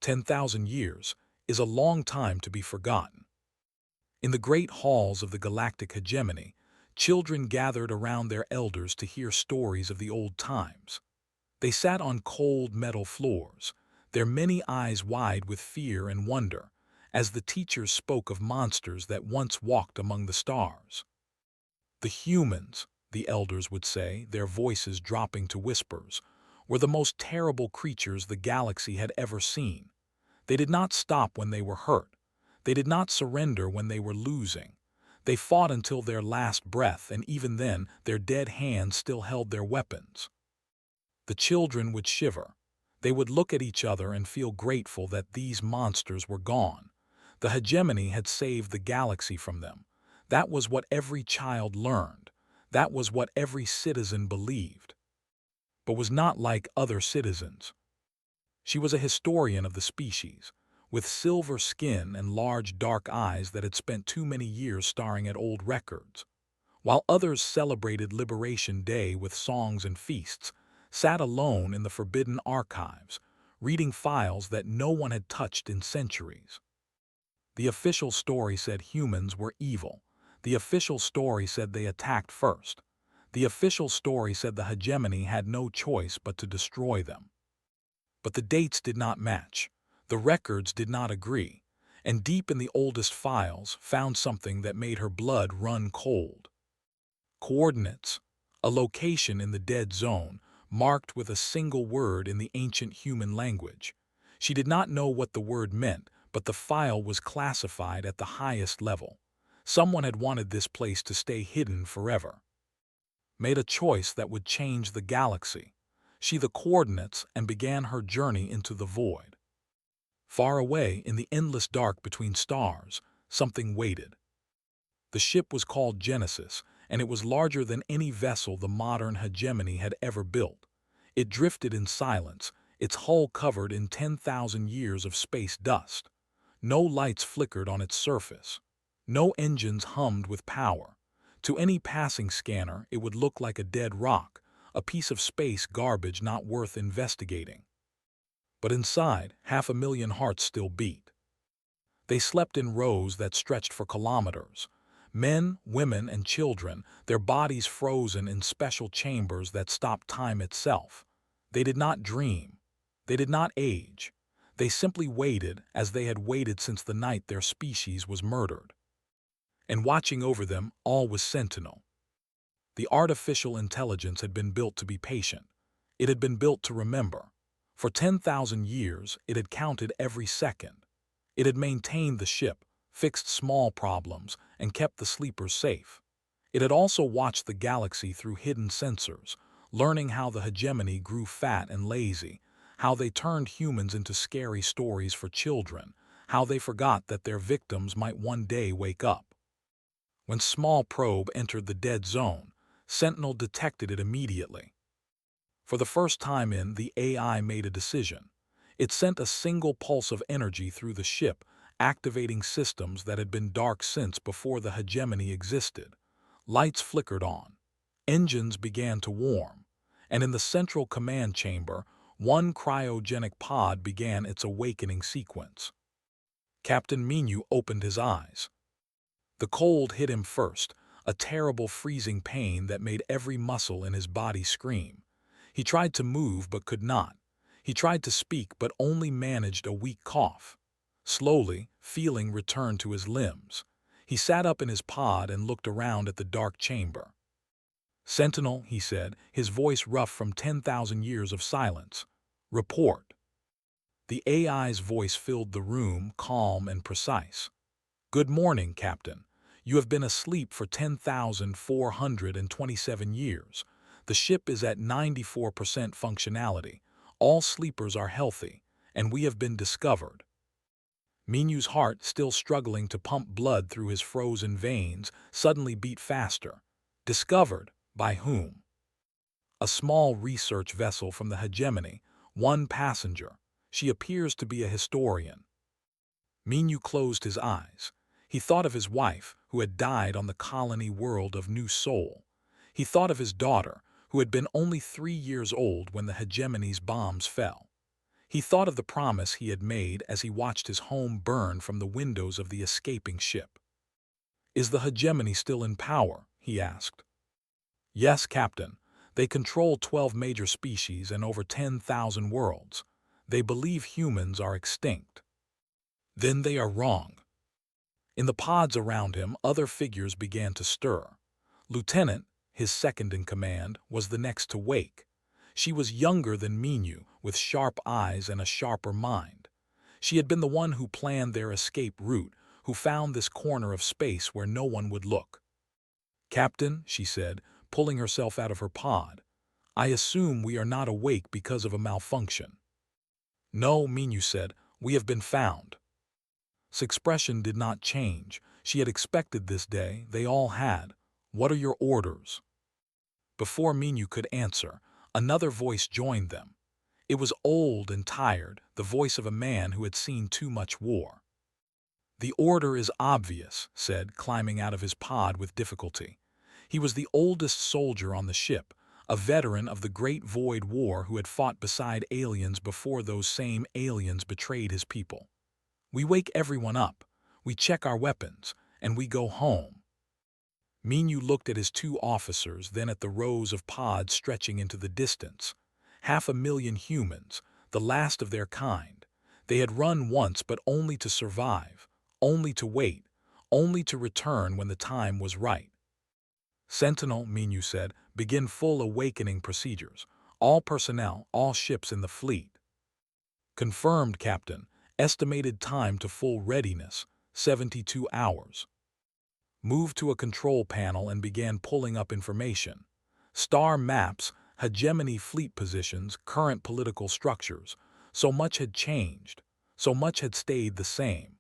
10,000 years is a long time to be forgotten. In the great halls of the galactic hegemony, children gathered around their elders to hear stories of the old times. They sat on cold metal floors, their many eyes wide with fear and wonder, as the teachers spoke of monsters that once walked among the stars. The humans, the elders would say, their voices dropping to whispers, were the most terrible creatures the galaxy had ever seen. They did not stop when they were hurt. They did not surrender when they were losing. They fought until their last breath, and even then, their dead hands still held their weapons. The children would shiver. They would look at each other and feel grateful that these monsters were gone. The hegemony had saved the galaxy from them. That was what every child learned. That was what every citizen believed. But was not like other citizens. She was a historian of the species, with silver skin and large dark eyes that had spent too many years staring at old records. While others celebrated Liberation Day with songs and feasts, sat alone in the forbidden archives, reading files that no one had touched in centuries. The official story said humans were evil. The official story said they attacked first. The official story said the hegemony had no choice but to destroy them. But the dates did not match. The records did not agree. And deep in the oldest files found something that made her blood run cold. Coordinates, a location in the dead zone, marked with a single word in the ancient human language. She did not know what the word meant, but the file was classified at the highest level. Someone had wanted this place to stay hidden forever. Made a choice that would change the galaxy. She the coordinates and began her journey into the void. Far away in the endless dark between stars, something waited. The ship was called Genesis, and it was larger than any vessel the modern hegemony had ever built. It drifted in silence, its hull covered in 10,000 years of space dust. No lights flickered on its surface. No engines hummed with power. To any passing scanner, it would look like a dead rock, a piece of space garbage not worth investigating. But inside, 500,000 hearts still beat. They slept in rows that stretched for kilometers. Men, women, and children, their bodies frozen in special chambers that stopped time itself. They did not dream. They did not age. They simply waited as they had waited since the night their species was murdered. And watching over them, all was sentinel. The artificial intelligence had been built to be patient. It had been built to remember. For 10,000 years, it had counted every second. It had maintained the ship, fixed small problems, and kept the sleepers safe. It had also watched the galaxy through hidden sensors, learning how the hegemony grew fat and lazy, how they turned humans into scary stories for children, how they forgot that their victims might one day wake up. When small probe entered the dead zone, Sentinel detected it immediately. For the first time the AI made a decision. It sent a single pulse of energy through the ship, activating systems that had been dark since before the hegemony existed. Lights flickered on. Engines began to warm. And in the central command chamber, one cryogenic pod began its awakening sequence. Captain Minu opened his eyes. The cold hit him first, a terrible freezing pain that made every muscle in his body scream. He tried to move but could not. He tried to speak but only managed a weak cough. Slowly, feeling returned to his limbs. He sat up in his pod and looked around at the dark chamber. "Sentinel," he said, his voice rough from 10,000 years of silence. "Report." The AI's voice filled the room, calm and precise. "Good morning, Captain. You have been asleep for 10,427 years. The ship is at 94% functionality. All sleepers are healthy, and we have been discovered." Minu's heart, still struggling to pump blood through his frozen veins, suddenly beat faster. Discovered? By whom? A small research vessel from the hegemony, one passenger. She appears to be a historian. Minu closed his eyes. He thought of his wife, who had died on the colony world of New Sol. He thought of his daughter, who had been only 3 years old when the hegemony's bombs fell. He thought of the promise he had made as he watched his home burn from the windows of the escaping ship. "Is the hegemony still in power?" he asked. "Yes, Captain. They control 12 major species and over 10,000 worlds. They believe humans are extinct." "Then they are wrong." In the pods around him, other figures began to stir. Lieutenant, his second in command, was the next to wake. She was younger than Minyu, with sharp eyes and a sharper mind. She had been the one who planned their escape route, who found this corner of space where no one would look. "Captain," she said, pulling herself out of her pod, "I assume we are not awake because of a malfunction." "No," Minyu said, "we have been found." His expression did not change. She had expected this day. They all had. "What are your orders?" Before Minyu could answer, another voice joined them. It was old and tired, the voice of a man who had seen too much war. "The order is obvious," said, climbing out of his pod with difficulty. He was the oldest soldier on the ship, a veteran of the Great Void War who had fought beside aliens before those same aliens betrayed his people. "We wake everyone up, we check our weapons, and we go home." Minyu looked at his two officers, then at the rows of pods stretching into the distance. 500,000 humans, the last of their kind. They had run once, but only to survive, only to wait, only to return when the time was right. "Sentinel," Minyu said, "begin full awakening procedures. All personnel, all ships in the fleet." "Confirmed, Captain. Estimated time to full readiness, 72 hours. Moved to a control panel and began pulling up information. Star maps, hegemony fleet positions, current political structures. So much had changed. So much had stayed the same.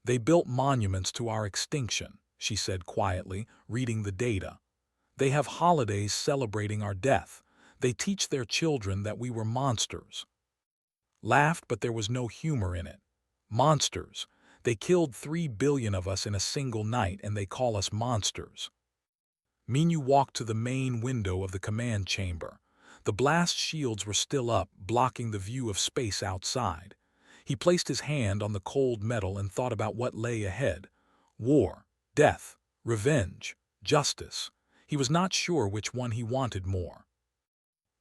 "They built monuments to our extinction," she said quietly, reading the data. "They have holidays celebrating our death. They teach their children that we were monsters." Laughed, but there was no humor in it. "Monsters. They killed 3 billion of us in a single night, and they call us monsters." Minyu walked to the main window of the command chamber. The blast shields were still up, blocking the view of space outside. He placed his hand on the cold metal and thought about what lay ahead. War, death, revenge, justice. He was not sure which one he wanted more.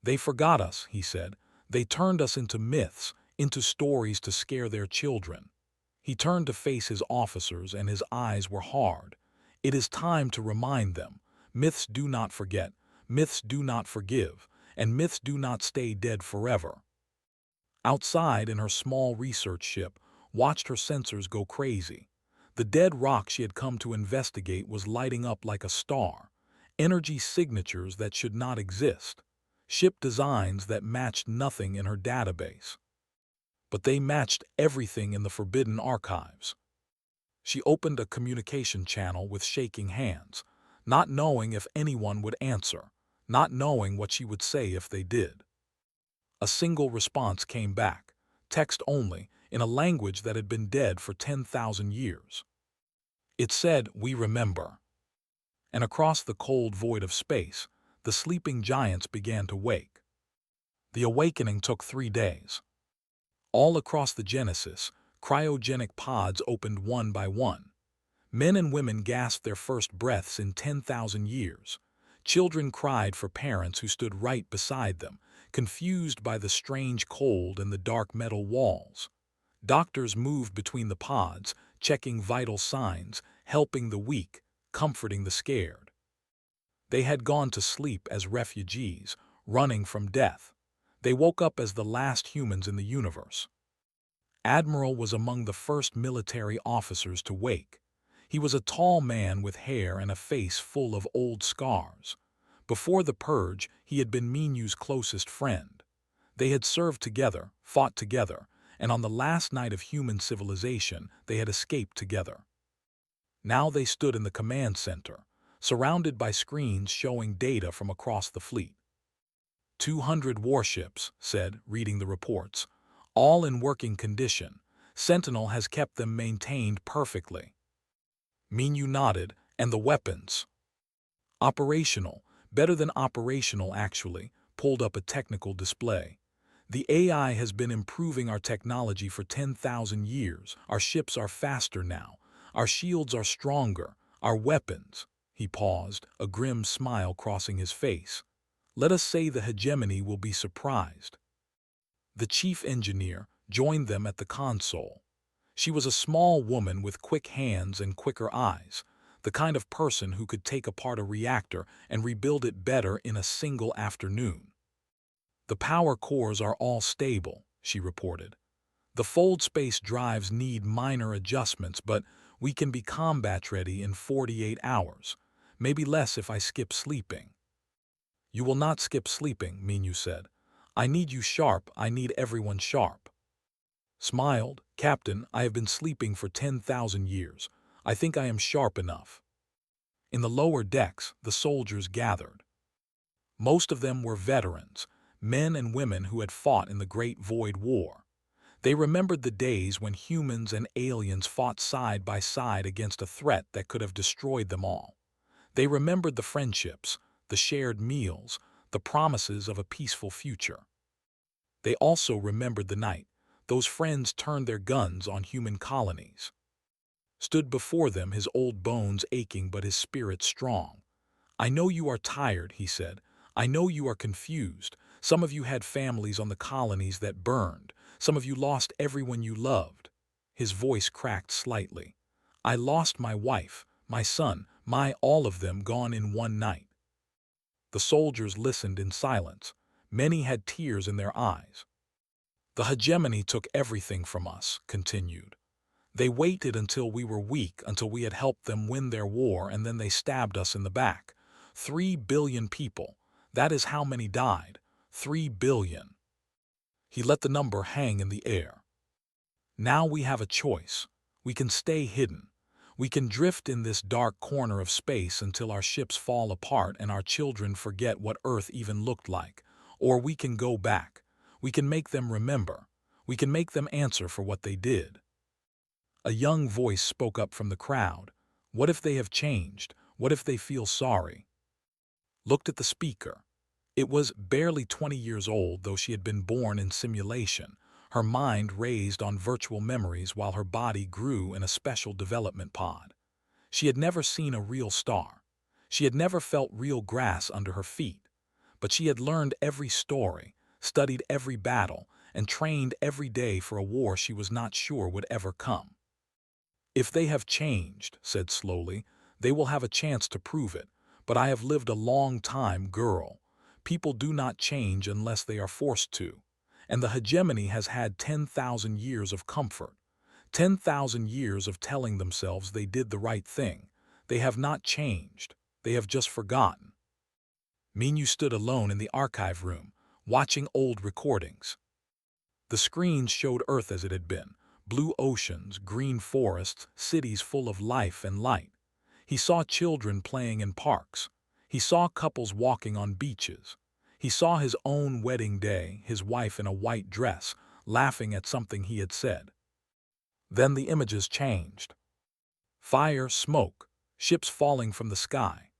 "They forgot us," he said. "They turned us into myths, into stories to scare their children." He turned to face his officers, and his eyes were hard. "It is time to remind them. Myths do not forget, myths do not forgive, and myths do not stay dead forever." Outside, in her small research ship, watched her sensors go crazy. The dead rock she had come to investigate was lighting up like a star. Energy signatures that should not exist. Ship designs that matched nothing in her database. But they matched everything in the forbidden archives. She opened a communication channel with shaking hands, not knowing if anyone would answer, not knowing what she would say if they did. A single response came back, text only, in a language that had been dead for 10,000 years. It said, "We remember." And across the cold void of space, the sleeping giants began to wake. The awakening took 3 days. All across the Genesis, cryogenic pods opened one by one. Men and women gasped their first breaths in 10,000 years. Children cried for parents who stood right beside them, confused by the strange cold and the dark metal walls. Doctors moved between the pods, checking vital signs, helping the weak, comforting the scared. They had gone to sleep as refugees, running from death. They woke up as the last humans in the universe. Admiral was among the first military officers to wake. He was a tall man with hair and a face full of old scars. Before the purge, he had been Minyu's closest friend. They had served together, fought together, and on the last night of human civilization, they had escaped together. Now they stood in the command center, surrounded by screens showing data from across the fleet. 200 warships, said, reading the reports, all in working condition. Sentinel has kept them maintained perfectly. Minyu nodded, and the weapons? Operational, better than operational actually, pulled up a technical display. The AI has been improving our technology for 10,000 years. Our ships are faster now. Our shields are stronger. Our weapons. He paused, a grim smile crossing his face. Let us say the hegemony will be surprised. The chief engineer joined them at the console. She was a small woman with quick hands and quicker eyes, the kind of person who could take apart a reactor and rebuild it better in a single afternoon. The power cores are all stable, she reported. The fold space drives need minor adjustments, but we can be combat ready in 48 hours, maybe less if I skip sleeping. You will not skip sleeping, Minyu said. I need you sharp, I need everyone sharp. Smiled, Captain, I have been sleeping for 10,000 years. I think I am sharp enough. In the lower decks, the soldiers gathered. Most of them were veterans, men and women who had fought in the Great Void War. They remembered the days when humans and aliens fought side by side against a threat that could have destroyed them all. They remembered the friendships, the shared meals, the promises of a peaceful future. They also remembered the night those friends turned their guns on human colonies. Stood before them, his old bones aching but his spirit strong. I know you are tired, he said. I know you are confused. Some of you had families on the colonies that burned. Some of you lost everyone you loved. His voice cracked slightly. I lost my wife, my son, all of them gone in one night. The soldiers listened in silence. Many had tears in their eyes. The hegemony took everything from us, continued. They waited until we were weak, until we had helped them win their war, and then they stabbed us in the back. 3 billion people. That is how many died. 3 billion. He let the number hang in the air. Now we have a choice. We can stay hidden. We can drift in this dark corner of space until our ships fall apart and our children forget what Earth even looked like. Or we can go back. We can make them remember. We can make them answer for what they did. A young voice spoke up from the crowd. What if they have changed? What if they feel sorry? Looked at the speaker. It was barely 20 years old, though she had been born in simulation, her mind raised on virtual memories while her body grew in a special development pod. She had never seen a real star. She had never felt real grass under her feet. But she had learned every story, studied every battle, and trained every day for a war she was not sure would ever come. If they have changed, said slowly, they will have a chance to prove it. But I have lived a long time, girl. People do not change unless they are forced to. And the hegemony has had 10,000 years of comfort. 10,000 years of telling themselves they did the right thing. They have not changed. They have just forgotten. Minyu stood alone in the archive room, watching old recordings. The screens showed Earth as it had been. Blue oceans, green forests, cities full of life and light. He saw children playing in parks. He saw couples walking on beaches. He saw his own wedding day, his wife in a white dress, laughing at something he had said. Then the images changed. Fire, smoke, ships falling from the sky.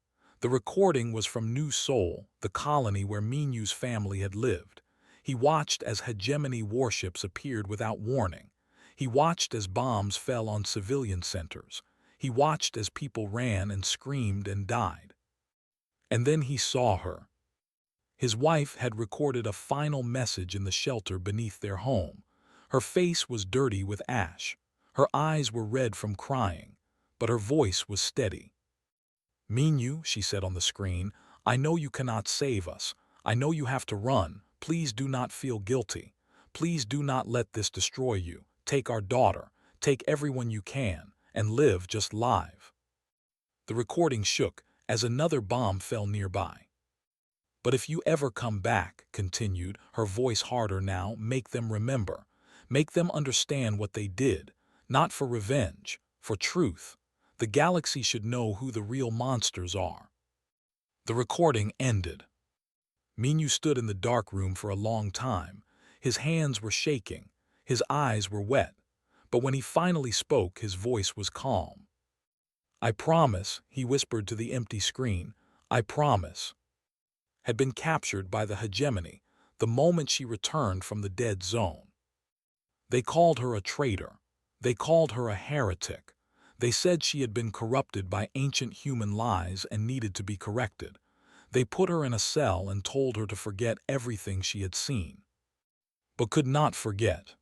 The recording was from New Seoul, the colony where Minyu's family had lived. He watched as hegemony warships appeared without warning. He watched as bombs fell on civilian centers. He watched as people ran and screamed and died. And then he saw her. His wife had recorded a final message in the shelter beneath their home. Her face was dirty with ash. Her eyes were red from crying, but her voice was steady. Minyu, she said on the screen, I know you cannot save us. I know you have to run. Please do not feel guilty. Please do not let this destroy you. Take our daughter. Take everyone you can, and live just live. The recording shook as another bomb fell nearby. But if you ever come back, continued, her voice harder now, make them remember. Make them understand what they did, not for revenge, for truth. The galaxy should know who the real monsters are. The recording ended. Minyu stood in the dark room for a long time. His hands were shaking. His eyes were wet. But when he finally spoke, his voice was calm. I promise, he whispered to the empty screen. I promise. Had been captured by the hegemony. the moment she returned from the dead zone. They called her a traitor. They called her a heretic. They said she had been corrupted by ancient human lies and needed to be corrected. They put her in a cell and told her to forget everything she had seen. But could not forget.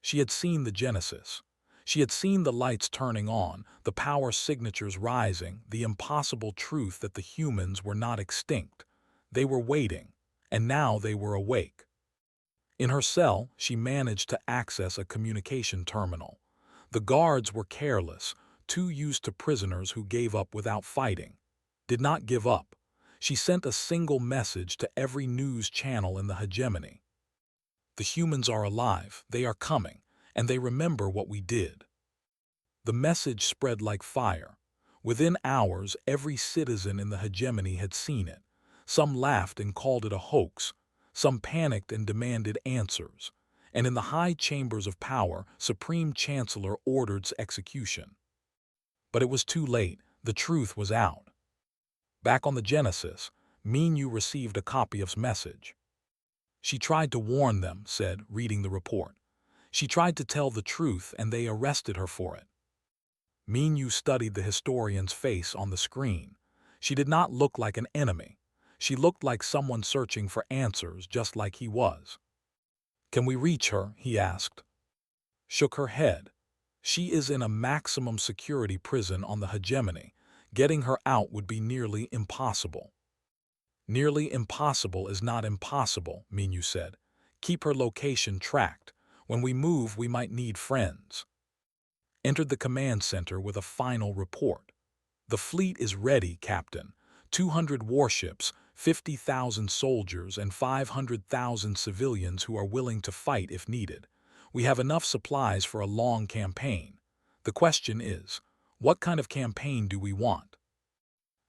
She had seen the Genesis. She had seen the lights turning on, the power signatures rising, the impossible truth that the humans were not extinct. They were waiting, and now they were awake. In her cell, she managed to access a communication terminal. The guards were careless, too used to prisoners who gave up without fighting. Did not give up. She sent a single message to every news channel in the hegemony. The humans are alive, they are coming, and they remember what we did. The message spread like fire. Within hours, every citizen in the hegemony had seen it. Some laughed and called it a hoax. Some panicked and demanded answers. And in the high chambers of power, Supreme Chancellor ordered its execution. But it was too late. The truth was out. Back on the Genesis, Minyu received a copy of his message. She tried to warn them, said, reading the report. She tried to tell the truth, and they arrested her for it. Minyu studied the historian's face on the screen. She did not look like an enemy. She looked like someone searching for answers, just like he was. "Can we reach her?" he asked. Shook her head. "She is in a maximum security prison on the hegemony. Getting her out would be nearly impossible." "Nearly impossible is not impossible," Minyu said. "Keep her location tracked. When we move, we might need friends." Entered the command center with a final report. "The fleet is ready, Captain. 200 warships, 50,000 soldiers, and 500,000 civilians who are willing to fight if needed. We have enough supplies for a long campaign. The question is, what kind of campaign do we want?"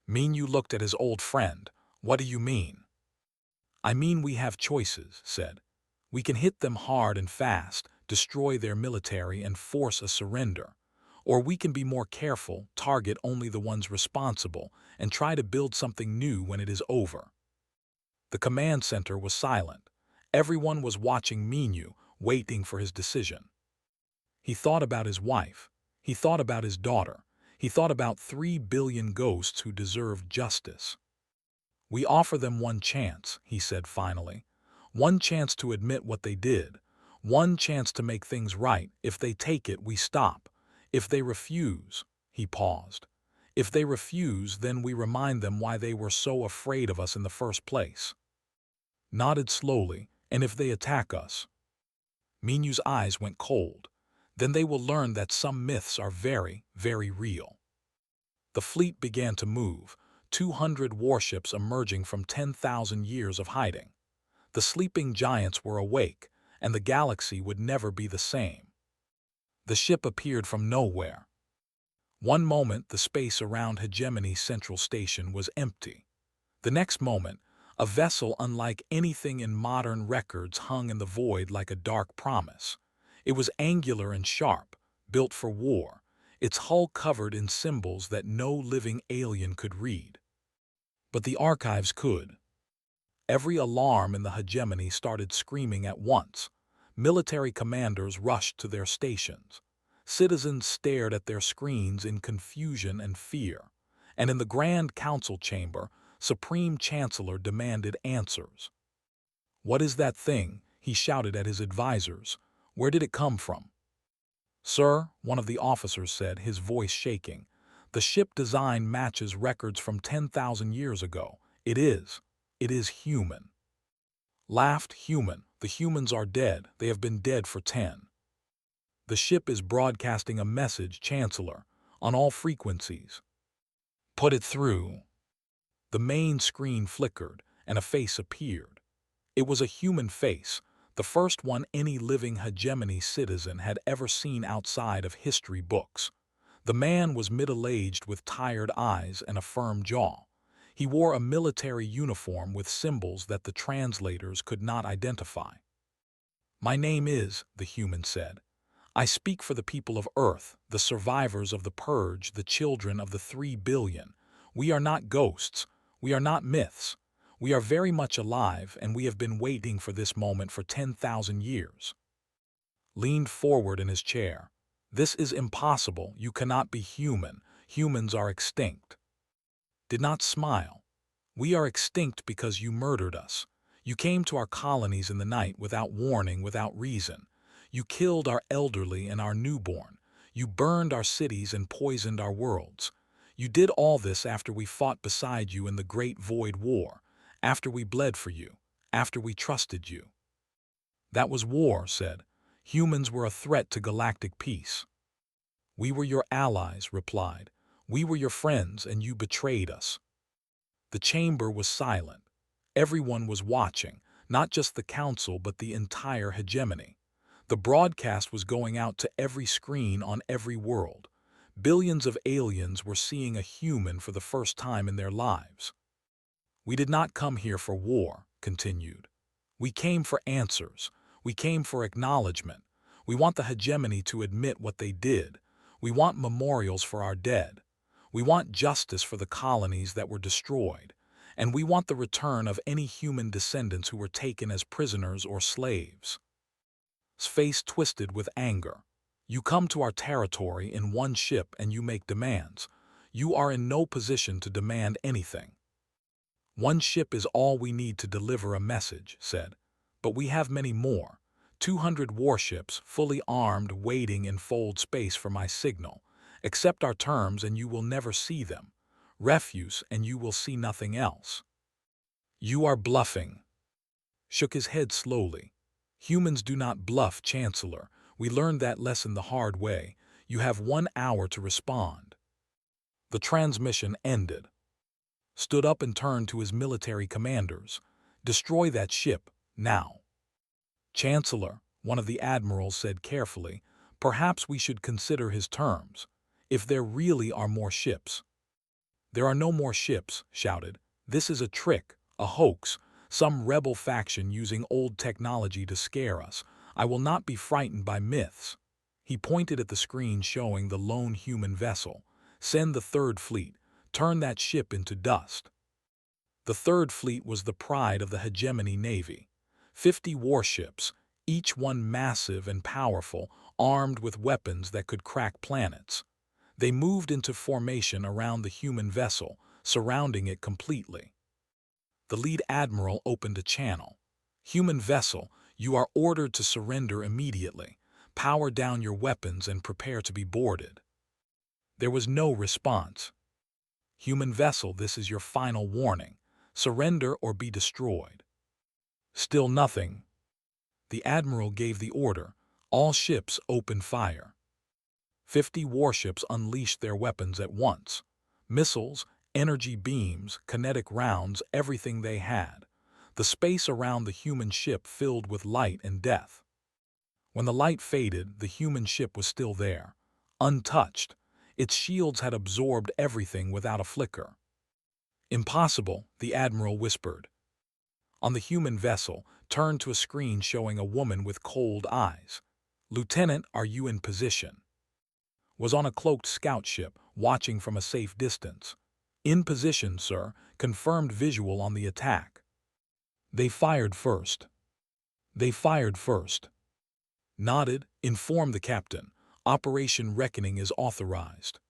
Minyu looked at his old friend. "What do you mean?" "I mean we have choices," said. "We can hit them hard and fast, destroy their military, and force a surrender. Or we can be more careful, target only the ones responsible, and try to build something new when it is over." The command center was silent. Everyone was watching Minyu, waiting for his decision. He thought about his wife. He thought about his daughter. He thought about 3 billion ghosts who deserved justice. "We offer them one chance," he said finally. "One chance to admit what they did. One chance to make things right. If they take it, we stop. If they refuse," he paused. "If they refuse, then we remind them why they were so afraid of us in the first place." Nodded slowly. "And if they attack us?" Minyu's eyes went cold. "Then they will learn that some myths are very, very real." The fleet began to move, 200 warships emerging from 10,000 years of hiding. The sleeping giants were awake, and the galaxy would never be the same. The ship appeared from nowhere. One moment, the space around Hegemony Central Station was empty. The next moment, a vessel unlike anything in modern records hung in the void like a dark promise. It was angular and sharp, built for war, its hull covered in symbols that no living alien could read. But the archives could. Every alarm in the hegemony started screaming at once. Military commanders rushed to their stations. Citizens stared at their screens in confusion and fear. And in the Grand Council chamber, Supreme Chancellor demanded answers. "What is that thing?" he shouted at his advisors. "Where did it come from?" "Sir," one of the officers said, his voice shaking, "the ship design matches records from 10,000 years ago. It is human." Laughed. "Human. The humans are dead. They have been dead for 10. The ship is broadcasting a message, Chancellor, on all frequencies." "Put it through." The main screen flickered, and a face appeared. It was a human face, the first one any living hegemony citizen had ever seen outside of history books. The man was middle-aged with tired eyes and a firm jaw. He wore a military uniform with symbols that the translators could not identify. "My name is," the human said. "I speak for the people of Earth, the survivors of the Purge, the children of the 3 billion. We are not ghosts. We are not myths. We are very much alive, and we have been waiting for this moment for 10,000 years. Leaned forward in his chair. This is impossible. You cannot be human. Humans are extinct. Did not smile. We are extinct because you murdered us. You came to our colonies in the night without warning, without reason. You killed our elderly and our newborn. You burned our cities and poisoned our worlds. You did all this after we fought beside you in the Great Void War, after we bled for you, after we trusted you. That was war, said. Humans were a threat to galactic peace. We were your allies, replied. We were your friends, and you betrayed us. The chamber was silent. Everyone was watching, not just the council but the entire hegemony. The broadcast was going out to every screen on every world. Billions of aliens were seeing a human for the first time in their lives. We did not come here for war, continued. We came for answers. We came for acknowledgement. We want the hegemony to admit what they did. We want memorials for our dead. We want justice for the colonies that were destroyed. And we want the return of any human descendants who were taken as prisoners or slaves. His face twisted with anger. You come to our territory in one ship and you make demands. You are in no position to demand anything. One ship is all we need to deliver a message, said. But we have many more. 200 warships, fully armed, waiting in fold space for my signal. Accept our terms and you will never see them. Refuse and you will see nothing else. You are bluffing. Shook his head slowly. Humans do not bluff, Chancellor. We learned that lesson the hard way. You have 1 hour to respond. The transmission ended. Stood up and turned to his military commanders. Destroy that ship, now. Chancellor, one of the admirals said carefully, perhaps we should consider his terms. If there really are more ships. There are no more ships, shouted. This is a trick, a hoax, some rebel faction using old technology to scare us. I will not be frightened by myths. He pointed at the screen showing the lone human vessel. Send the Third Fleet. Turn that ship into dust. The Third Fleet was the pride of the hegemony navy. 50 warships, each one massive and powerful, armed with weapons that could crack planets. They moved into formation around the human vessel, surrounding it completely. The lead admiral opened a channel. Human vessel, you are ordered to surrender immediately. Power down your weapons and prepare to be boarded. There was no response. Human vessel, this is your final warning. Surrender or be destroyed. Still nothing. The admiral gave the order. All ships open fire. 50 warships unleashed their weapons at once. Missiles, energy beams, kinetic rounds, everything they had. The space around the human ship filled with light and death. When the light faded, the human ship was still there, untouched. Its shields had absorbed everything without a flicker. Impossible, the admiral whispered. On the human vessel, turned to a screen showing a woman with cold eyes. Lieutenant, are you in position? Was on a cloaked scout ship, watching from a safe distance. In position, sir. Confirmed visual on the attack. They fired first. They fired first. Nodded, informed the captain. Operation Reckoning is authorized.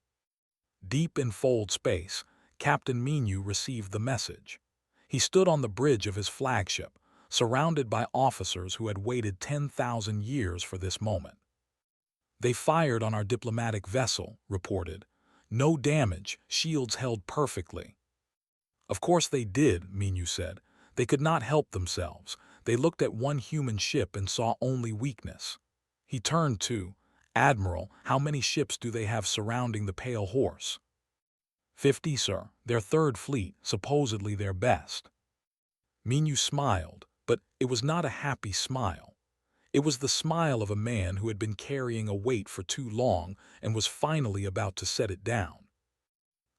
Deep in fold space, Captain Minu received the message. He stood on the bridge of his flagship, surrounded by officers who had waited 10,000 years for this moment. They fired on our diplomatic vessel, reported. No damage, shields held perfectly. Of course they did, Minu said. They could not help themselves. They looked at one human ship and saw only weakness. He turned to, Admiral, how many ships do they have surrounding the Pale Horse? 50, sir. Their Third Fleet, supposedly their best. Minu smiled, but it was not a happy smile. It was the smile of a man who had been carrying a weight for too long and was finally about to set it down.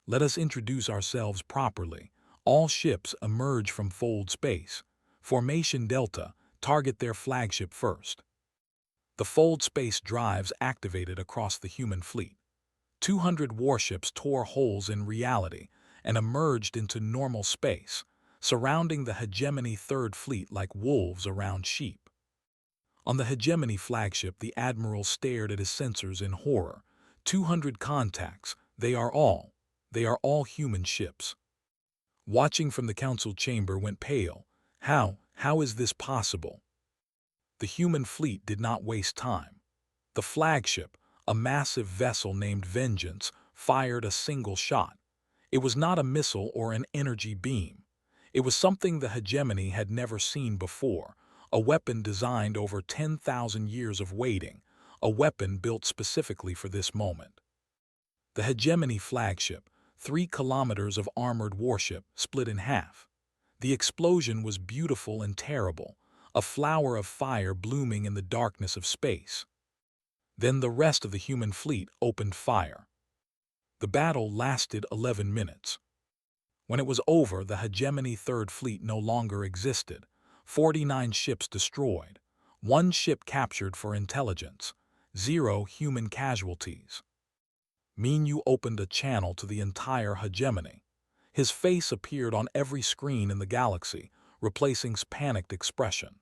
Let us introduce ourselves properly. All ships emerge from fold space. Formation Delta, target their flagship first. The fold space drives activated across the human fleet. 200 warships tore holes in reality and emerged into normal space. surrounding the Hegemony Third Fleet like wolves around sheep. On the Hegemony flagship, the Admiral stared at his sensors in horror. 200 contacts, they are all human ships. Watching from the council chamber went pale. How is this possible? The human fleet did not waste time. The flagship, a massive vessel named Vengeance, fired a single shot. It was not a missile or an energy beam. It was something the Hegemony had never seen before, a weapon designed over 10,000 years of waiting, a weapon built specifically for this moment. The Hegemony flagship, 3 kilometers of armored warship, split in half. The explosion was beautiful and terrible, a flower of fire blooming in the darkness of space. Then the rest of the human fleet opened fire. The battle lasted 11 minutes. When it was over, the Hegemony Third Fleet no longer existed. 49 ships destroyed, 1 ship captured for intelligence, 0 human casualties. Minyu opened a channel to the entire Hegemony. His face appeared on every screen in the galaxy, replacing panicked expression.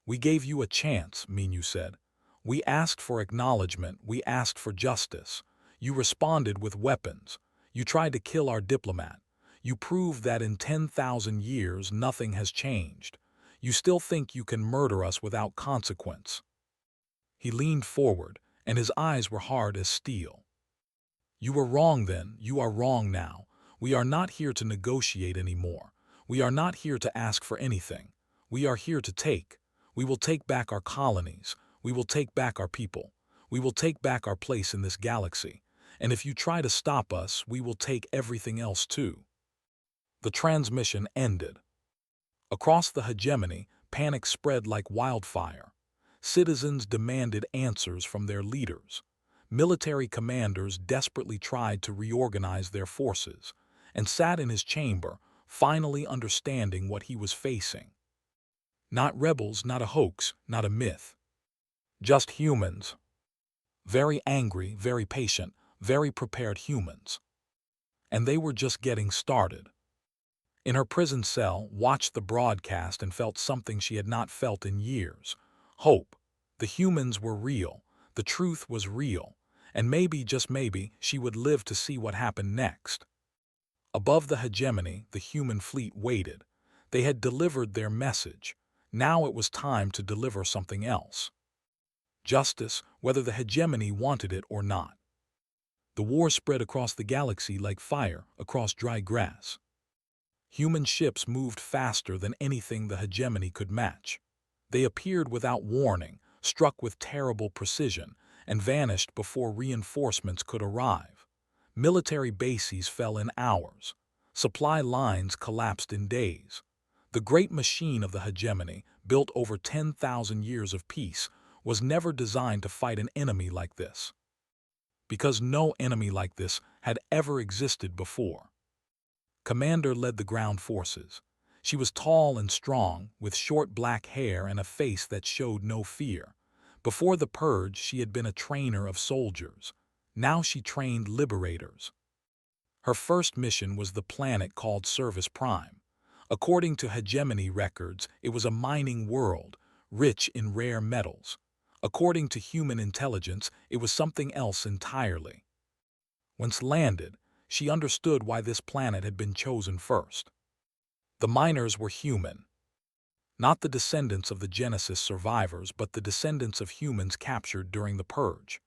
"We gave you a chance," Minyu said. "We asked for acknowledgement, we asked for justice. You responded with weapons. You tried to kill our diplomat. You proved that in 10,000 years nothing has changed. You still think you can murder us without consequence." He leaned forward, and his eyes were hard as steel. "You were wrong then, you are wrong now. We are not here to negotiate anymore. We are not here to ask for anything. We are here to take. We will take back our colonies. We will take back our people. We will take back our place in this galaxy. And if you try to stop us, we will take everything else too." The transmission ended. Across the Hegemony, panic spread like wildfire. Citizens demanded answers from their leaders. Military commanders desperately tried to reorganize their forces, and sat in his chamber, finally understanding what he was facing. Not rebels, not a hoax, not a myth. Just humans. Very angry, very patient, very prepared humans. And they were just getting started. In her prison cell, watched the broadcast and felt something she had not felt in years. Hope. The humans were real. The truth was real. And maybe, just maybe, she would live to see what happened next. Above the Hegemony, the human fleet waited. They had delivered their message. Now it was time to deliver something else. Justice, whether the Hegemony wanted it or not. The war spread across the galaxy like fire across dry grass. Human ships moved faster than anything the Hegemony could match. They appeared without warning, struck with terrible precision, and vanished before reinforcements could arrive. Military bases fell in hours. Supply lines collapsed in days. The great machine of the Hegemony, built over 10,000 years of peace, was never designed to fight an enemy like this. Because no enemy like this had ever existed before. Commander led the ground forces. She was tall and strong, with short black hair and a face that showed no fear. Before the purge, she had been a trainer of soldiers. Now she trained liberators. Her first mission was the planet called Service Prime. According to Hegemony records, it was a mining world, rich in rare metals. According to human intelligence, it was something else entirely. Once landed, she understood why this planet had been chosen first. The miners were human. Not the descendants of the Genesis survivors, but the descendants of humans captured during the Purge.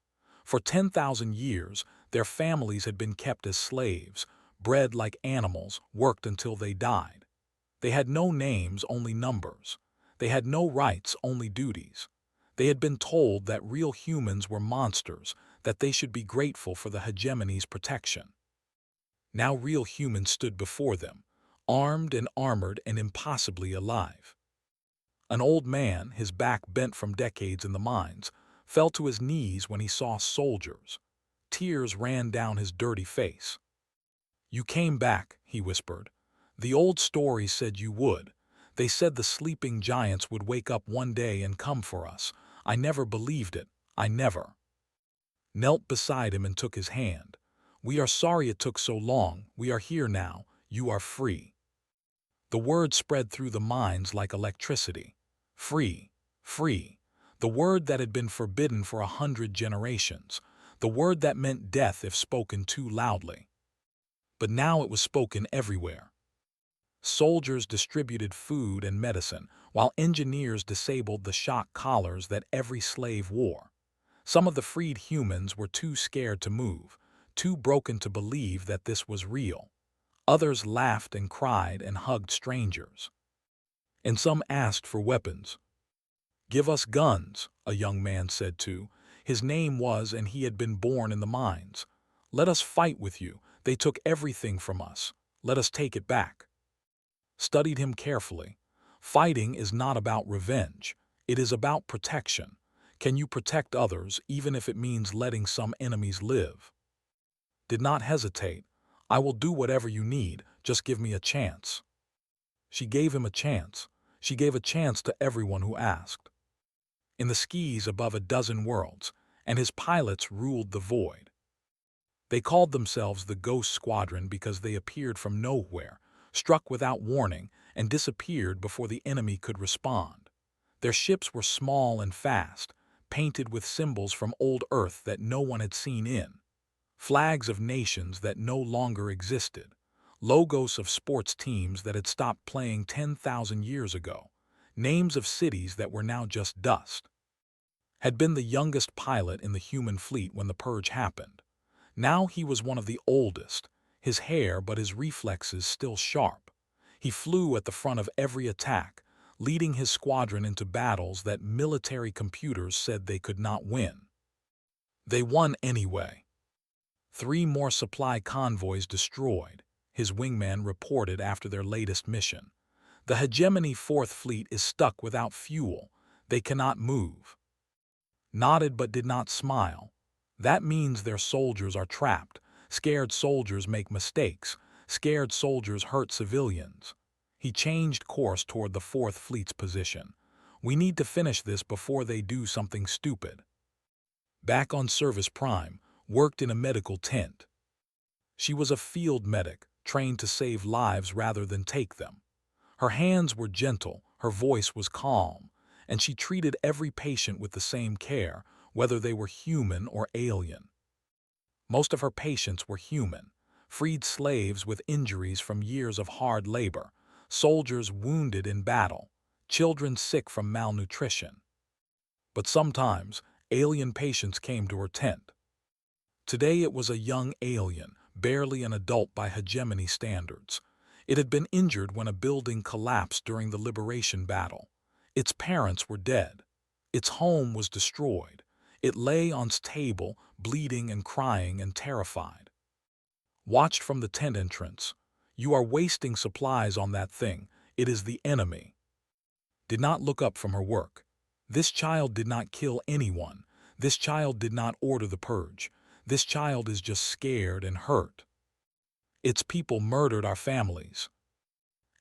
For 10,000 years, their families had been kept as slaves, bred like animals, worked until they died. They had no names, only numbers. They had no rights, only duties. They had been told that real humans were monsters, that they should be grateful for the Hegemony's protection. Now real humans stood before them, armed and armored and impossibly alive. An old man, his back bent from decades in the mines, fell to his knees when he saw soldiers. Tears ran down his dirty face. "You came back," he whispered. "The old stories said you would. They said the sleeping giants would wake up one day and come for us. I never believed it. I never." Knelt beside him and took his hand. "We are sorry it took so long. We are here now. You are free." The word spread through the mines like electricity. Free, free. The word that had been forbidden for 100 generations. The word that meant death if spoken too loudly. But now it was spoken everywhere. Soldiers distributed food and medicine, while engineers disabled the shock collars that every slave wore. Some of the freed humans were too scared to move, too broken to believe that this was real. Others laughed and cried and hugged strangers. And some asked for weapons. "Give us guns," a young man said too. His name was, and he had been born in the mines. "Let us fight with you. They took everything from us. Let us take it back." Studied him carefully. Fighting is not about revenge. It is about protection. Can you protect others even if it means letting some enemies live? Did not hesitate. "I will do whatever you need. Just give me a chance." She gave him a chance. She gave a chance to everyone who asked. In the skies above a dozen worlds, and his pilots ruled the void. They called themselves the Ghost Squadron because they appeared from nowhere, struck without warning, and disappeared before the enemy could respond. Their ships were small and fast, painted with symbols from old Earth that no one had seen in, flags of nations that no longer existed, logos of sports teams that had stopped playing 10,000 years ago, names of cities that were now just dust. Had been the youngest pilot in the human fleet when the purge happened. Now he was one of the oldest, his hair but his reflexes still sharp. He flew at the front of every attack, leading his squadron into battles that military computers said they could not win. They won anyway. 3 more supply convoys destroyed, his wingman reported after their latest mission. The Hegemony 4th Fleet is stuck without fuel. They cannot move. Nodded but did not smile. That means their soldiers are trapped. Scared soldiers make mistakes. Scared soldiers hurt civilians. He changed course toward the 4th Fleet's position. "We need to finish this before they do something stupid." Back on Service Prime, worked in a medical tent. She was a field medic, trained to save lives rather than take them. Her hands were gentle, her voice was calm, and she treated every patient with the same care, whether they were human or alien. Most of her patients were human, freed slaves with injuries from years of hard labor, soldiers wounded in battle, children sick from malnutrition. But sometimes, alien patients came to her tent. Today it was a young alien, barely an adult by hegemony standards. It had been injured when a building collapsed during the liberation battle. Its parents were dead. Its home was destroyed. It lay on its table, bleeding and crying and terrified. Watched from the tent entrance. "You are wasting supplies on that thing. It is the enemy." Did not look up from her work. This child did not kill anyone. This child did not order the purge. This child is just scared and hurt. Its people murdered our families.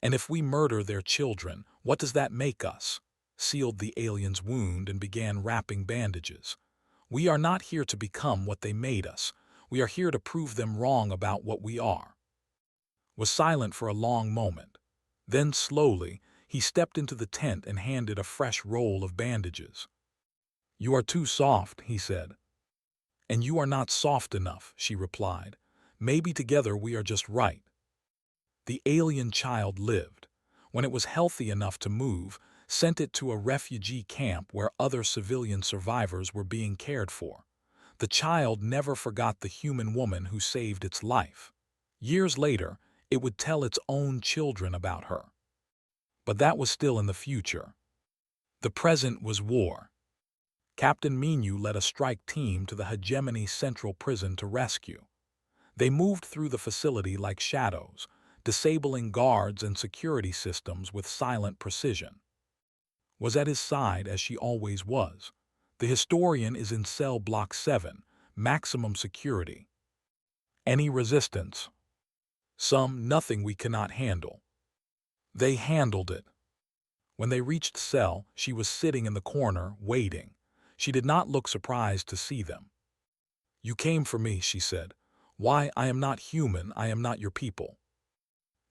And if we murder their children, what does that make us? Sealed the alien's wound and began wrapping bandages. "We are not here to become what they made us. We are here to prove them wrong about what we are." Was silent for a long moment. Then slowly, he stepped into the tent and handed a fresh roll of bandages. "You are too soft," he said. "And you are not soft enough," she replied. "Maybe together we are just right." The alien child lived. When it was healthy enough to move, sent it to a refugee camp where other civilian survivors were being cared for. The child never forgot the human woman who saved its life. Years later, it would tell its own children about her. But that was still in the future. The present was war. Captain Minu led a strike team to the Hegemony Central Prison to rescue. They moved through the facility like shadows, disabling guards and security systems with silent precision. Was at his side as she always was. The historian is in cell block 7, maximum security. Any resistance? Some, nothing we cannot handle. They handled it. When they reached cell, she was sitting in the corner, waiting. She did not look surprised to see them. "You came for me," she said. "Why, I am not human, I am not your people."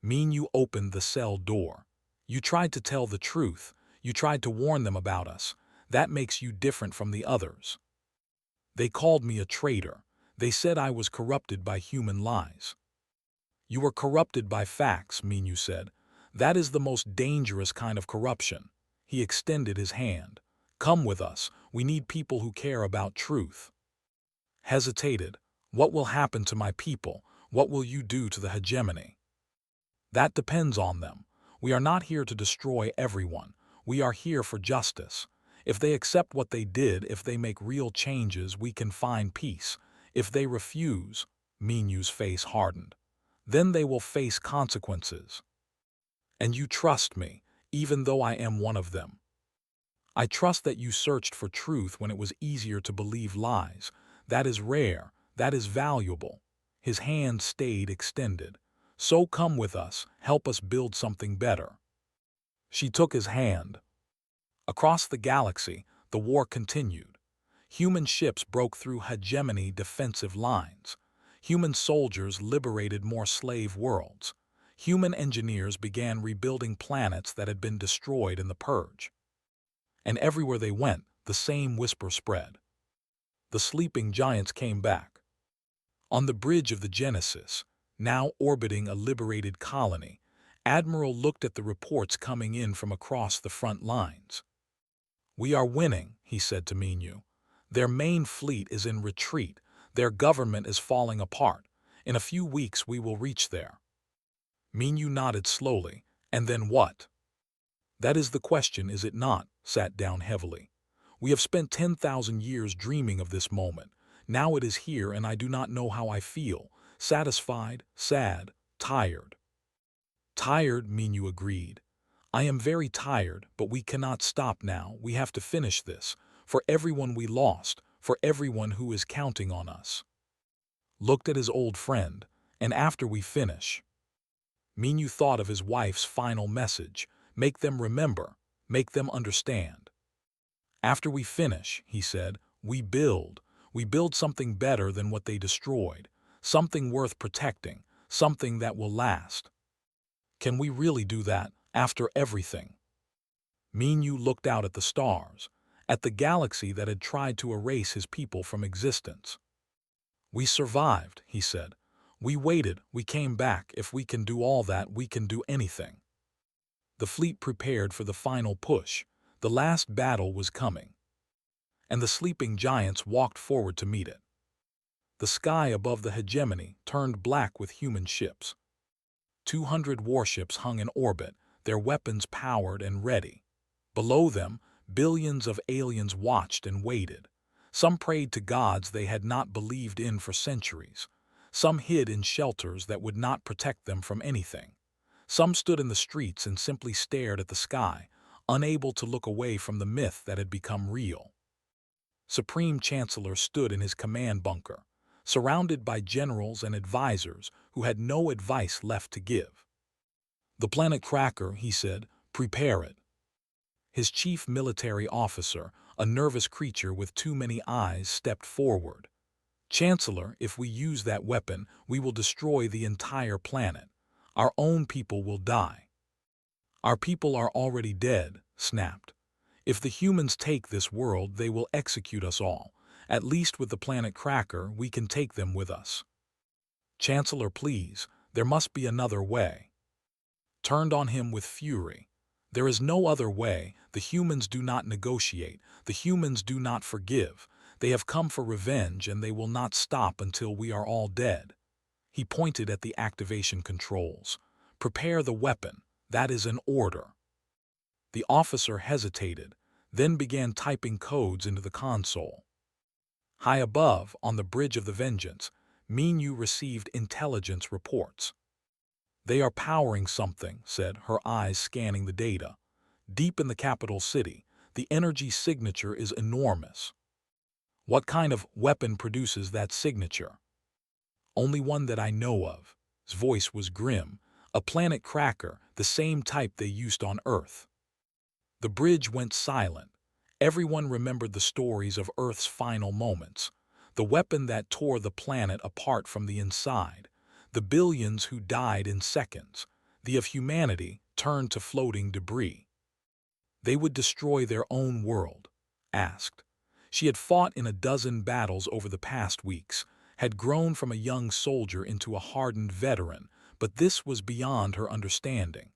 You opened the cell door. You tried to tell the truth. You tried to warn them about us. That makes you different from the others. They called me a traitor. They said I was corrupted by human lies. You were corrupted by facts, You said. That is the most dangerous kind of corruption. He extended his hand. Come with us. We need people who care about truth. Hesitated. What will happen to my people? What will you do to the hegemony? That depends on them. We are not here to destroy everyone. We are here for justice. If they accept what they did, if they make real changes, we can find peace. If they refuse, Minu's face hardened. Then they will face consequences. And you trust me, even though I am one of them. I trust that you searched for truth when it was easier to believe lies. That is rare. That is valuable. His hand stayed extended. So come with us, help us build something better. She took his hand. Across the galaxy, the war continued. Human ships broke through hegemony defensive lines. Human soldiers liberated more slave worlds. Human engineers began rebuilding planets that had been destroyed in the Purge. And everywhere they went, the same whisper spread. The sleeping giants came back. On the bridge of the Genesis, now orbiting a liberated colony, Admiral looked at the reports coming in from across the front lines. We are winning, he said to Minu. Their main fleet is in retreat. Their government is falling apart. In a few weeks we will reach there. Minu nodded slowly. And then what? That is the question, is it not? Sat down heavily. We have spent 10,000 years dreaming of this moment. Now it is here and I do not know how I feel. Satisfied, sad, tired. Tired, Minu agreed. I am very tired, but we cannot stop now. We have to finish this. For everyone we lost, for everyone who is counting on us. Looked at his old friend, and after we finish. Minu thought of his wife's final message. Make them remember, make them understand. After we finish, he said, we build something better than what they destroyed, something worth protecting, something that will last. Can we really do that, after everything? Minu looked out at the stars, at the galaxy that had tried to erase his people from existence. We survived, he said. We waited, we came back. If we can do all that, we can do anything. The fleet prepared for the final push. The last battle was coming. And the sleeping giants walked forward to meet it. The sky above the hegemony turned black with human ships. 200 warships hung in orbit, their weapons powered and ready. Below them, billions of aliens watched and waited. Some prayed to gods they had not believed in for centuries. Some hid in shelters that would not protect them from anything. Some stood in the streets and simply stared at the sky, unable to look away from the myth that had become real. Supreme Chancellor stood in his command bunker, surrounded by generals and advisors who had no advice left to give. The planet Cracker, he said, prepare it. His chief military officer, a nervous creature with too many eyes, stepped forward. Chancellor, if we use that weapon, we will destroy the entire planet. Our own people will die. Our people are already dead, snapped. If the humans take this world, they will execute us all. At least with the planet Cracker, we can take them with us. Chancellor, please, there must be another way. Turned on him with fury. There is no other way. The humans do not negotiate. The humans do not forgive. They have come for revenge and they will not stop until we are all dead. He pointed at the activation controls. Prepare the weapon. That is an order. The officer hesitated, then began typing codes into the console. High above, on the bridge of the Vengeance, Minu received intelligence reports. They are powering something, said, her eyes scanning the data. Deep in the capital city, the energy signature is enormous. What kind of weapon produces that signature? Only one that I know of. His voice was grim. A planet Cracker, the same type they used on Earth. The bridge went silent. Everyone remembered the stories of Earth's final moments. The weapon that tore the planet apart from the inside. The billions who died in seconds. the of humanity, turned to floating debris. They would destroy their own world, asked. She had fought in a dozen battles over the past weeks, had grown from a young soldier into a hardened veteran, but this was beyond her understanding.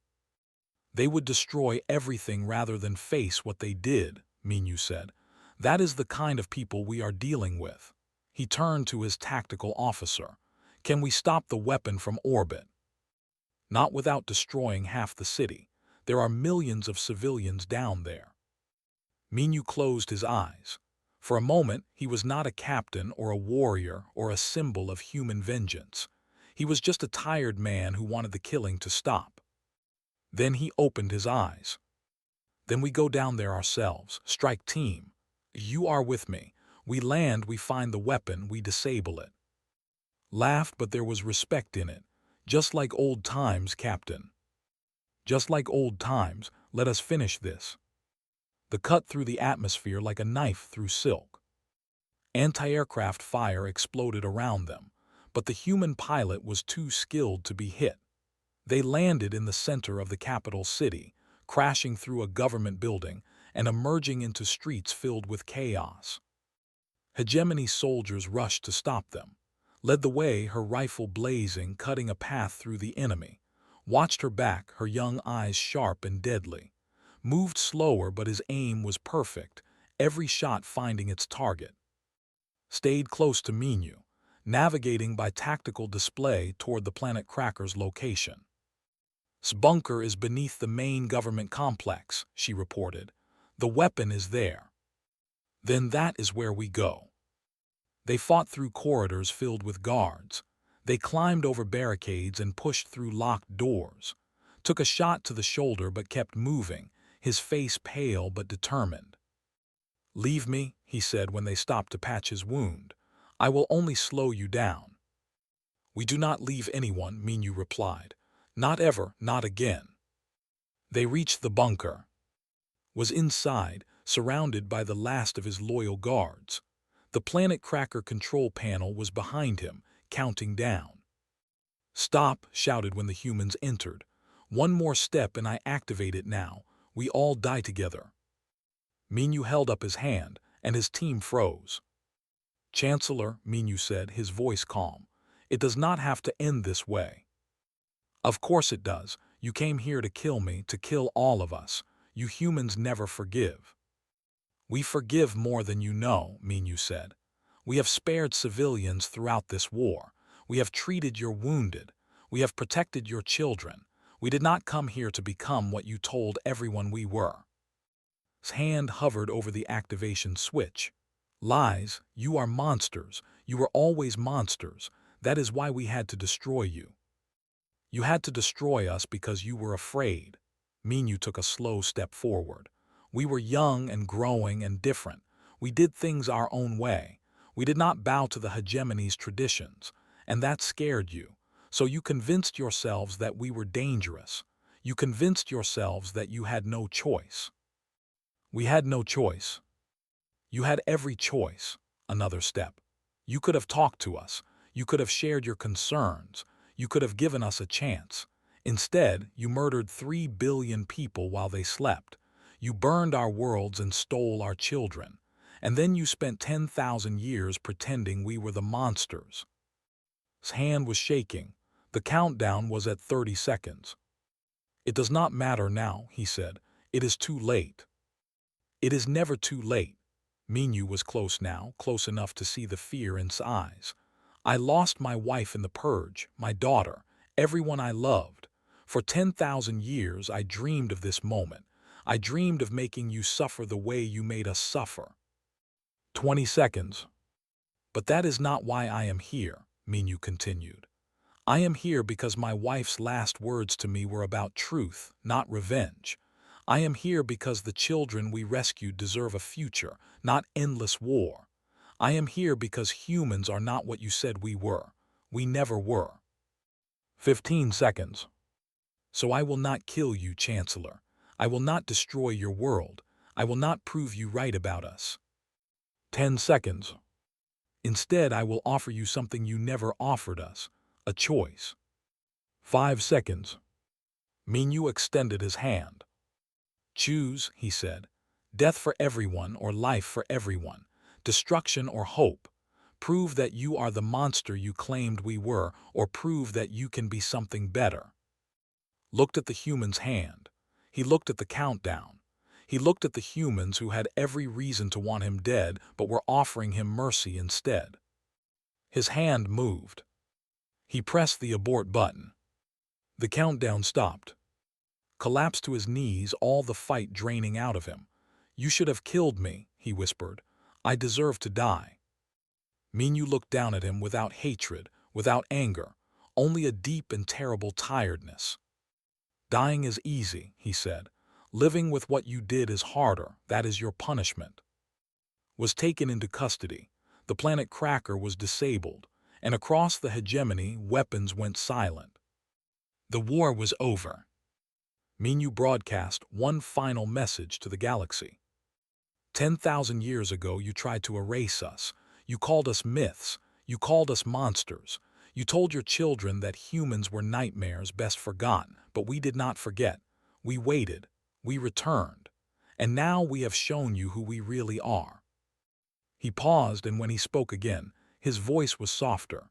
They would destroy everything rather than face what they did, Minyu said. That is the kind of people we are dealing with. He turned to his tactical officer. Can we stop the weapon from orbit? Not without destroying half the city. There are millions of civilians down there. Minyu closed his eyes. For a moment, he was not a captain or a warrior or a symbol of human vengeance. He was just a tired man who wanted the killing to stop. Then he opened his eyes. Then we go down there ourselves, strike team. You are with me. We land, we find the weapon, we disable it. Laughed, but there was respect in it. Just like old times, Captain. Just like old times, let us finish this. The cut through the atmosphere like a knife through silk. Anti-aircraft fire exploded around them, but the human pilot was too skilled to be hit. They landed in the center of the capital city, crashing through a government building and emerging into streets filled with chaos. Hegemony soldiers rushed to stop them, led the way, her rifle blazing, cutting a path through the enemy, watched her back, her young eyes sharp and deadly, moved slower but his aim was perfect, every shot finding its target. Stayed close to Minyu, navigating by tactical display toward the planet Cracker's location. "Bunker is beneath the main government complex," she reported. "The weapon is there." "Then that is where we go." They fought through corridors filled with guards. They climbed over barricades and pushed through locked doors. Took a shot to the shoulder but kept moving, his face pale but determined. "Leave me," he said when they stopped to patch his wound. "I will only slow you down." "We do not leave anyone," Minyu replied. "Not ever, not again." They reached the bunker. Was inside, surrounded by the last of his loyal guards. The Planet Cracker control panel was behind him, counting down. "Stop," shouted when the humans entered. "One more step and I activate it now. We all die together." Minyu held up his hand, and his team froze. "Chancellor," Minyu said, his voice calm, "it does not have to end this way." "Of course it does. You came here to kill me, to kill all of us. You humans never forgive." "We forgive more than you know," Minyu said. "We have spared civilians throughout this war. We have treated your wounded. We have protected your children. We did not come here to become what you told everyone we were." His hand hovered over the activation switch. "Lies, you are monsters. You were always monsters. That is why we had to destroy you. You had to destroy us because you were afraid." Minyu took a slow step forward. "We were young and growing and different. We did things our own way. We did not bow to the hegemony's traditions, and that scared you. So you convinced yourselves that we were dangerous. You convinced yourselves that you had no choice." "We had no choice." "You had every choice." Another step. "You could have talked to us. You could have shared your concerns. You could have given us a chance. Instead, you murdered 3 billion people while they slept. You burned our worlds and stole our children. And then you spent 10,000 years pretending we were the monsters." His hand was shaking. The countdown was at 30 seconds. "It does not matter now," he said. "It is too late." "It is never too late." Minyu was close now, close enough to see the fear in his eyes. "I lost my wife in the purge, my daughter, everyone I loved. For 10,000 years I dreamed of this moment. I dreamed of making you suffer the way you made us suffer." 20 seconds. "But that is not why I am here," Minyu continued. "I am here because my wife's last words to me were about truth, not revenge. I am here because the children we rescued deserve a future, not endless war. I am here because humans are not what you said we were. We never were." 15 seconds. "So I will not kill you, Chancellor. I will not destroy your world. I will not prove you right about us." 10 seconds. "Instead, I will offer you something you never offered us, a choice." 5 seconds. Minyu extended his hand. "Choose," he said. "Death for everyone or life for everyone. Destruction or hope. Prove that you are the monster you claimed we were, or prove that you can be something better." Looked at the human's hand. He looked at the countdown. He looked at the humans who had every reason to want him dead but were offering him mercy instead. His hand moved. He pressed the abort button. The countdown stopped. Collapsed to his knees, all the fight draining out of him. "You should have killed me," he whispered. "I deserve to die." Minyu looked down at him without hatred, without anger, only a deep and terrible tiredness. "Dying is easy," he said. "Living with what you did is harder. That is your punishment." Was taken into custody. The planet Cracker was disabled, and across the hegemony, weapons went silent. The war was over. Minyu broadcast one final message to the galaxy. 10,000 years ago, you tried to erase us. You called us myths. You called us monsters. You told your children that humans were nightmares best forgotten, but we did not forget. We waited. We returned. And now we have shown you who we really are. He paused, and when he spoke again, his voice was softer.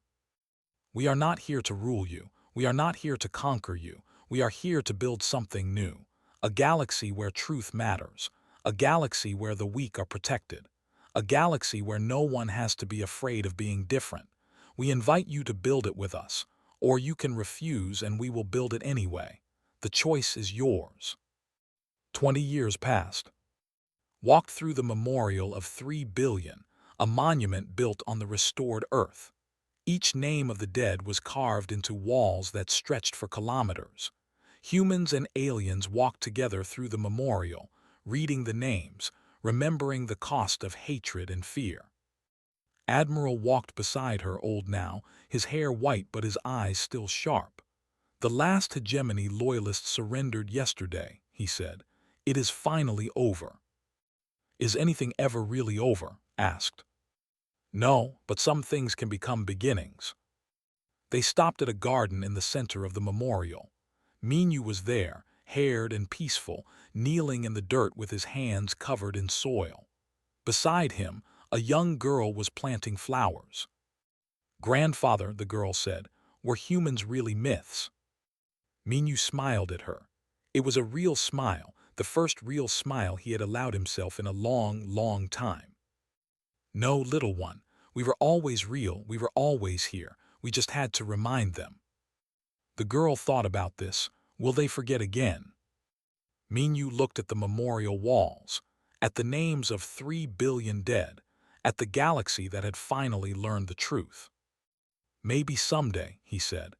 "We are not here to rule you. We are not here to conquer you. We are here to build something new. A galaxy where truth matters. A galaxy where the weak are protected. A galaxy where no one has to be afraid of being different. We invite you to build it with us, or you can refuse and we will build it anyway. The choice is yours." 20 years passed. Walked through the memorial of 3 billion, a monument built on the restored Earth. Each name of the dead was carved into walls that stretched for kilometers. Humans and aliens walked together through the memorial, reading the names, remembering the cost of hatred and fear. Admiral walked beside her, old now, his hair white but his eyes still sharp. "The last hegemony loyalist surrendered yesterday," he said. "It is finally over." "Is anything ever really over?" asked. "No, but some things can become beginnings." They stopped at a garden in the center of the memorial. Minyu was there, haired and peaceful, kneeling in the dirt with his hands covered in soil. Beside him, a young girl was planting flowers. "Grandfather," the girl said, "were humans really myths?" Minyu smiled at her. It was a real smile, the first real smile he had allowed himself in a long, long time. "No, little one, we were always real, we were always here, we just had to remind them." The girl thought about this. Will they forget again? Minyu looked at the memorial walls, at the names of 3 billion dead, at the galaxy that had finally learned the truth. "Maybe someday," he said.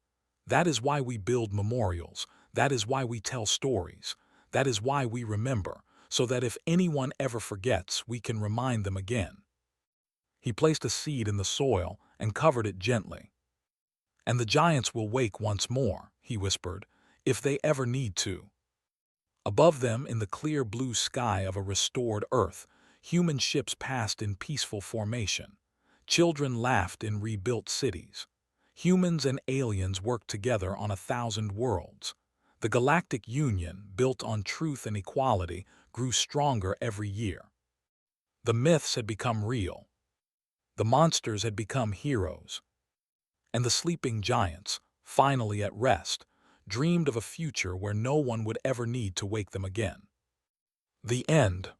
"That is why we build memorials, that is why we tell stories, that is why we remember, so that if anyone ever forgets, we can remind them again." He placed a seed in the soil and covered it gently. "And the giants will wake once more," he whispered, "if they ever need to." Above them, in the clear blue sky of a restored Earth, human ships passed in peaceful formation. Children laughed in rebuilt cities. Humans and aliens worked together on 1,000 worlds. The Galactic Union, built on truth and equality, grew stronger every year. The myths had become real. The monsters had become heroes. And the sleeping giants, finally at rest, dreamed of a future where no one would ever need to wake them again. The end.